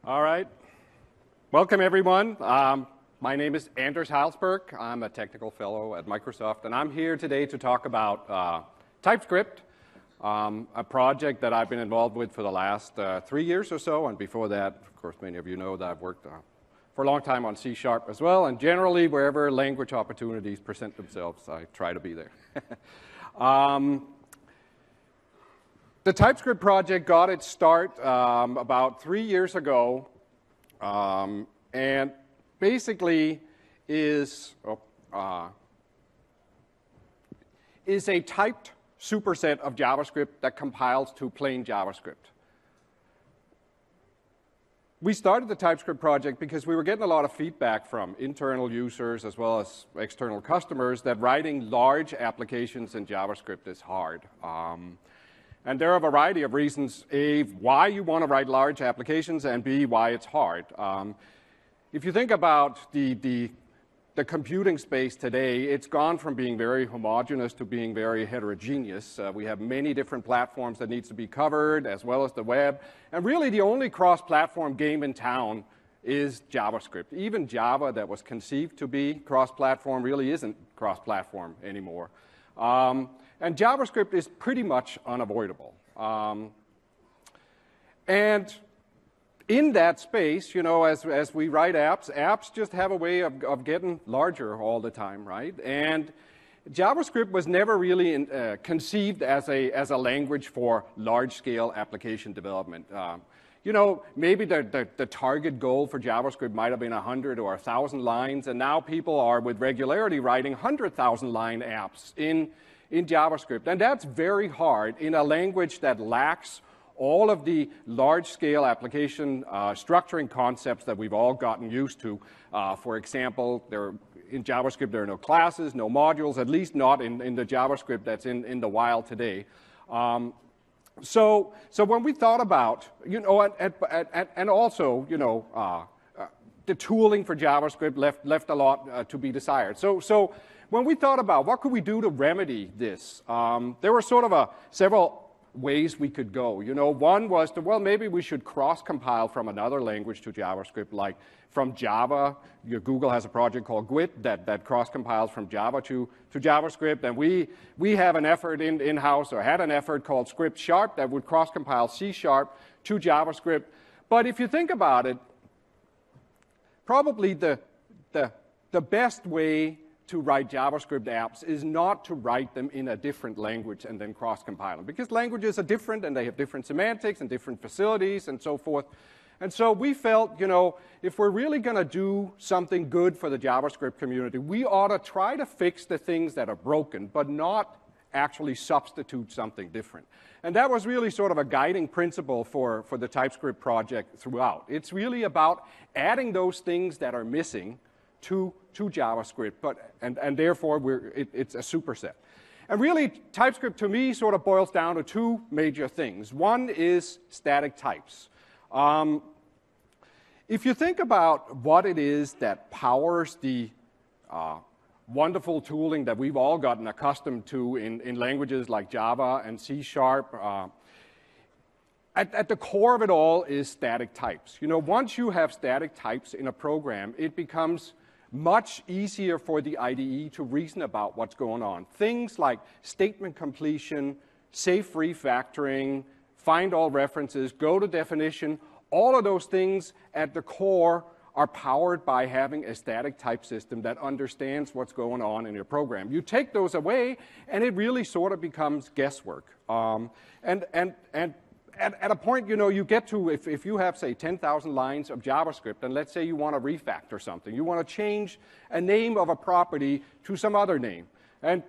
All right. Welcome, everyone. My name is Anders Heilsberg. I'm a technical fellow at Microsoft, and I'm here today to talk about Typescript, a project that I've been involved with for the last 3 years or so. And before that, of course, many of you know that I've worked for a long time on C# as well. And generally, wherever language opportunities present themselves, I try to be there. The Typescript project got its start about 3 years ago, and basically is a typed superset of JavaScript that compiles to plain JavaScript. We started the Typescript project because we were getting a lot of feedback from internal users as well as external customers that writing large applications in JavaScript is hard. And there are a variety of reasons, A, why you want to write large applications, and B, why it's hard. If you think about the computing space today, it's gone from being very homogeneous to being very heterogeneous. We have many different platforms that needs to be covered, as well as the web. And really, the only cross-platform game in town is JavaScript. Even Java, that was conceived to be cross-platform, really isn't cross-platform anymore. And JavaScript is pretty much unavoidable. And in that space, you know, as we write apps just have a way of getting larger all the time, right? And JavaScript was never really conceived as a language for large-scale application development. You know, maybe the target goal for JavaScript might have been 100 or 1,000 lines, and now people are with regularity writing 100,000-line apps in JavaScript. And that's very hard in a language that lacks all of the large-scale application structuring concepts that we've all gotten used to. For example, in JavaScript there are no classes, no modules, at least not in the JavaScript that's in the wild today. So when we thought about, you know, and also, you know, the tooling for JavaScript left a lot to be desired. So when we thought about what could we do to remedy this, there were sort of several ways we could go. You know, one was to, well, maybe we should cross-compile from another language to JavaScript, like from Java. Google has a project called Gwt that cross-compiles from Java to JavaScript, and we have an effort in-house, or had an effort called Script Sharp that would cross-compile C# to JavaScript. But if you think about it, probably the best way to write JavaScript apps is not to write them in a different language and then cross-compile them, because languages are different and they have different semantics and different facilities and so forth. And so we felt, you know, if we're really going to do something good for the JavaScript community, we ought to try to fix the things that are broken, but not actually substitute something different. And that was really sort of a guiding principle for the Typescript project throughout. It's really about adding those things that are missing to JavaScript, and therefore it's a superset. And really, TypeScript to me sort of boils down to two major things. One is static types. If you think about what it is that powers the wonderful tooling that we've all gotten accustomed to in languages like Java and C#, at the core of it all is static types. You know, once you have static types in a program, it becomes much easier for the IDE to reason about what's going on. Things like statement completion, safe refactoring, find all references, go to definition, all of those things at the core are powered by having a static type system that understands what's going on in your program. You take those away, and it really sort of becomes guesswork. At a point, you know, you get to, if you have, say, 10,000 lines of JavaScript, and let's say you want to refactor something. You want to change a name of a property to some other name. And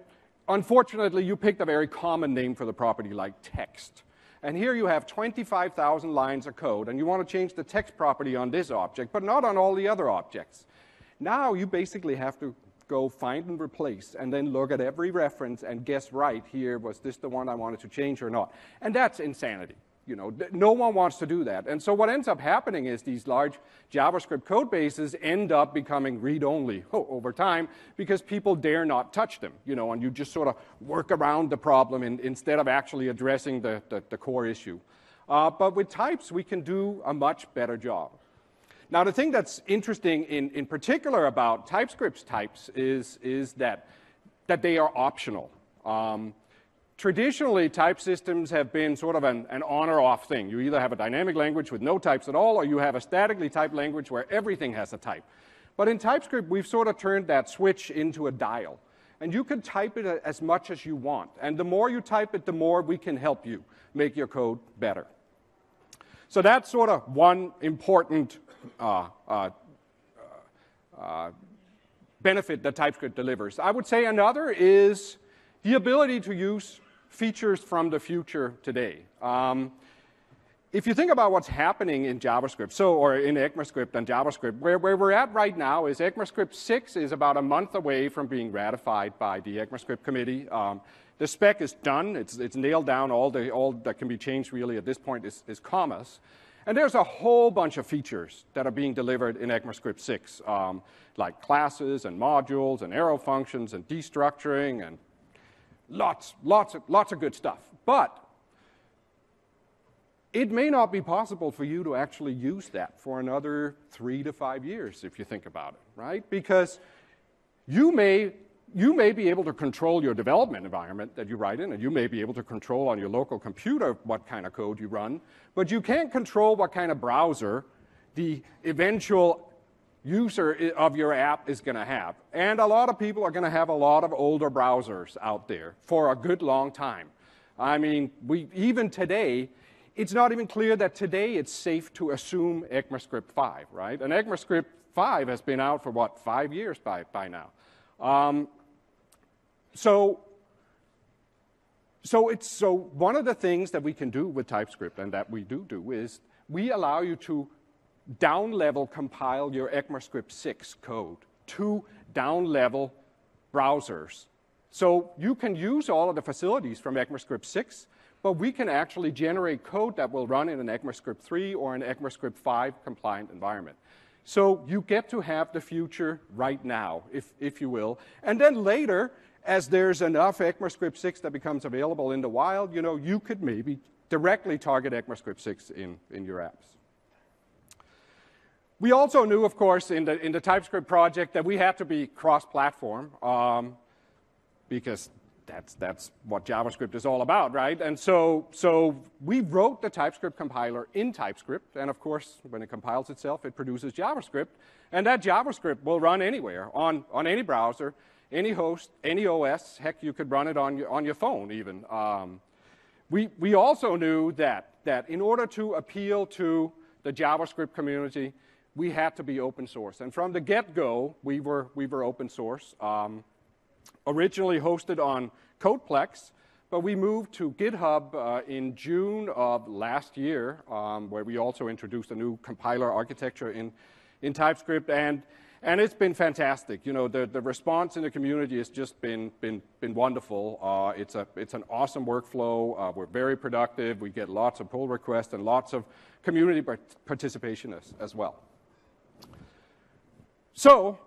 unfortunately, you picked a very common name for the property, like text. And here you have 25,000 lines of code, and you want to change the text property on this object, but not on all the other objects. Now you basically have to go find and replace, and then look at every reference and guess right here, was this the one I wanted to change or not? And that's insanity. You know, no one wants to do that. And so what ends up happening is these large JavaScript code bases end up becoming read-only over time because people dare not touch them, you know, and you just sort of work around the problem instead of actually addressing the core issue. But with types, we can do a much better job. Now, the thing that's interesting in particular about TypeScript's types is that they are optional. Traditionally, type systems have been sort of an on or off thing. You either have a dynamic language with no types at all, or you have a statically typed language where everything has a type. But in TypeScript, we've sort of turned that switch into a dial. And you can type it as much as you want. And the more you type it, the more we can help you make your code better. So that's sort of one important benefit that TypeScript delivers. I would say another is the ability to use features from the future today. If you think about what's happening in JavaScript, or in ECMAScript and JavaScript, where we're at right now is ECMAScript 6 is about a month away from being ratified by the ECMAScript committee. The spec is done. It's nailed down. All that can be changed really at this point is commas. And there's a whole bunch of features that are being delivered in ECMAScript 6, like classes and modules and arrow functions and destructuring and lots of good stuff. But it may not be possible for you to actually use that for another 3 to 5 years, if you think about it, right? Because you may be able to control your development environment that you write in, and you may be able to control on your local computer what kind of code you run, but you can't control what kind of browser the eventual user of your app is going to have. And a lot of people are going to have a lot of older browsers out there for a good long time. I mean, even today, it's not even clear that today it's safe to assume ECMAScript 5, right? And ECMAScript 5 has been out for, what, 5 years by now. So one of the things that we can do with TypeScript, and that we do, is we allow you to down-level compile your ECMAScript 6 code to down-level browsers. So you can use all of the facilities from ECMAScript 6, but we can actually generate code that will run in an ECMAScript 3 or an ECMAScript 5 compliant environment. So you get to have the future right now, if you will. And then later, as there's enough ECMAScript 6 that becomes available in the wild, you could maybe directly target ECMAScript 6 in your apps. We also knew, of course, in the TypeScript project that we had to be cross-platform because that's what JavaScript is all about, right? And so we wrote the TypeScript compiler in TypeScript, and of course, when it compiles itself, it produces JavaScript, and that JavaScript will run anywhere, on any browser, any host, any OS. Heck, you could run it on your phone even. We also knew that in order to appeal to the JavaScript community, we had to be open source, and from the get-go, we were open source. Originally hosted on CodePlex, but we moved to GitHub in June of last year, where we also introduced a new compiler architecture in TypeScript, and it's been fantastic. The response in the community has just been wonderful. It's an awesome workflow. We're very productive. We get lots of pull requests and lots of community participation as well. So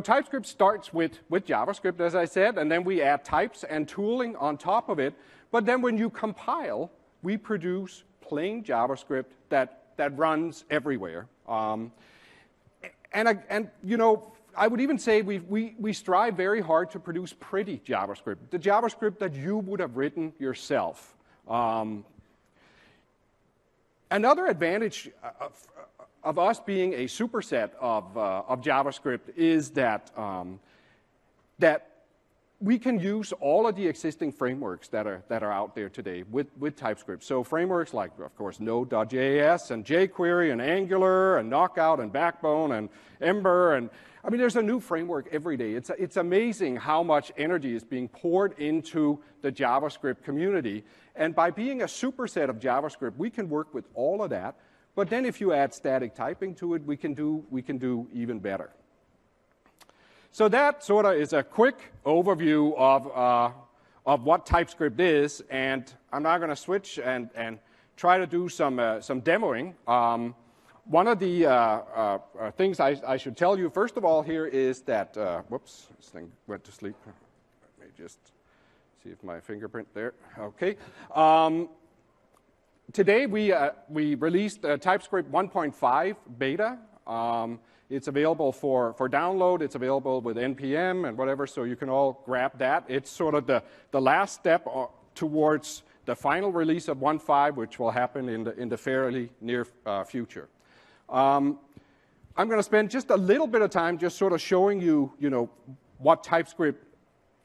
TypeScript starts with JavaScript, as I said, and then we add types and tooling on top of it. But then when you compile, we produce plain JavaScript that runs everywhere. I would even say we strive very hard to produce pretty JavaScript, the JavaScript that you would have written yourself. Another advantage of us being a superset of JavaScript is that we can use all of the existing frameworks that are out there today with TypeScript. So frameworks like, of course, Node.js and jQuery and Angular and Knockout and Backbone and Ember, and I mean, there's a new framework every day. It's amazing how much energy is being poured into the JavaScript community, and by being a superset of JavaScript, we can work with all of that. But then if you add static typing to it, we can do even better. So that sort of is a quick overview of what TypeScript is, and I'm now going to switch and try to do some demoing. One of the things I should tell you, first of all, here is that, whoops, this thing went to sleep. Let me just see if my fingerprint there. Okay. today we released TypeScript 1.5 beta. It's available for download. It's available with NPM and whatever, so you can all grab that. It's sort of the last step towards the final release of 1.5, which will happen in the fairly near future. I'm going to spend just a little bit of time just sort of showing you, what TypeScript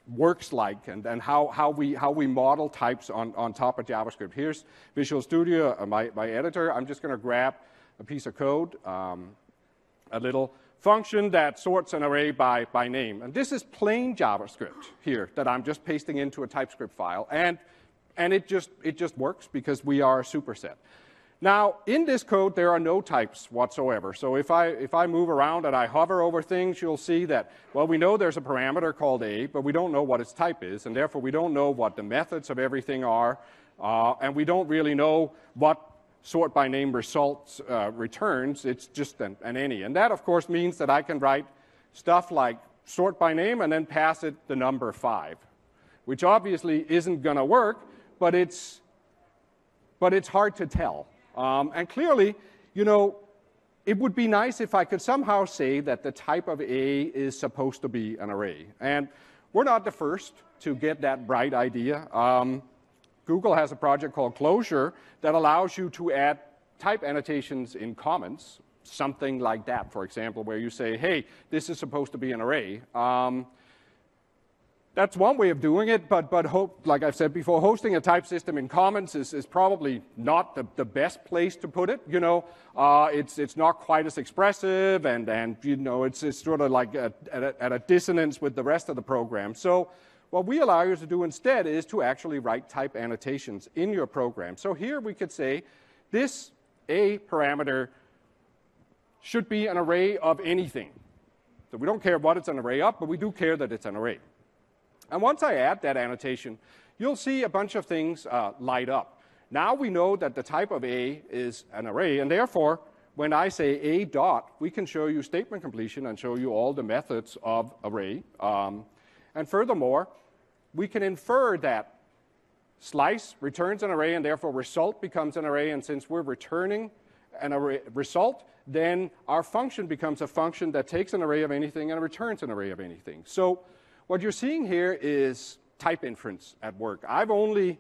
works like and how we model types on top of JavaScript. Here's Visual Studio, my editor. I'm just going to grab a piece of code, a little function that sorts an array by name. And this is plain JavaScript here that I'm just pasting into a TypeScript file. And it just works because we are a superset. Now, in this code, there are no types whatsoever. So if I move around and I hover over things, you'll see that, well, we know there's a parameter called a, but we don't know what its type is, and therefore we don't know what the methods of everything are, and we don't really know what sort by name results returns. It's just an any. And that, of course, means that I can write stuff like sort by name and then pass it the number 5, which obviously isn't going to work, but it's hard to tell. And clearly, it would be nice if I could somehow say that the type of A is supposed to be an array. And we're not the first to get that bright idea. Google has a project called Closure that allows you to add type annotations in comments, something like that, for example, where you say, hey, this is supposed to be an array. That's one way of doing it, but like I've said before, hosting a type system in comments is probably not the best place to put it. It's not quite as expressive, and it's sort of like at a dissonance with the rest of the program. So what we allow you to do instead is to actually write type annotations in your program. So here we could say this A parameter should be an array of anything. So we don't care what it's an array of, but we do care that it's an array. And once I add that annotation, you'll see a bunch of things light up. Now we know that the type of A is an array, and therefore, when I say A dot, we can show you statement completion and show you all the methods of array. And furthermore, we can infer that slice returns an array, and therefore result becomes an array. And since we're returning an array result, then our function becomes a function that takes an array of anything and returns an array of anything. So what you're seeing here is type inference at work. I've only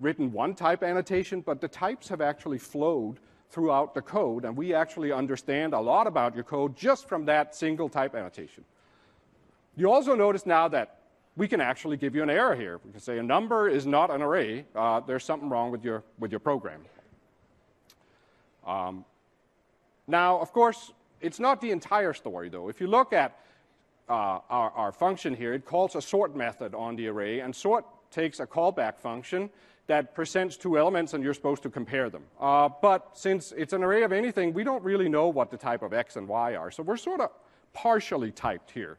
written one type annotation, but the types have actually flowed throughout the code, and we actually understand a lot about your code just from that single type annotation. You also notice now that we can actually give you an error here. We can say a number is not an array. There's something wrong with your program. Now, of course, it's not the entire story, though. If you look at our function here, it calls a sort method on the array, and sort takes a callback function that presents two elements, and you're supposed to compare them. But since it's an array of anything, we don't really know what the type of X and Y are, so we're sort of partially typed here.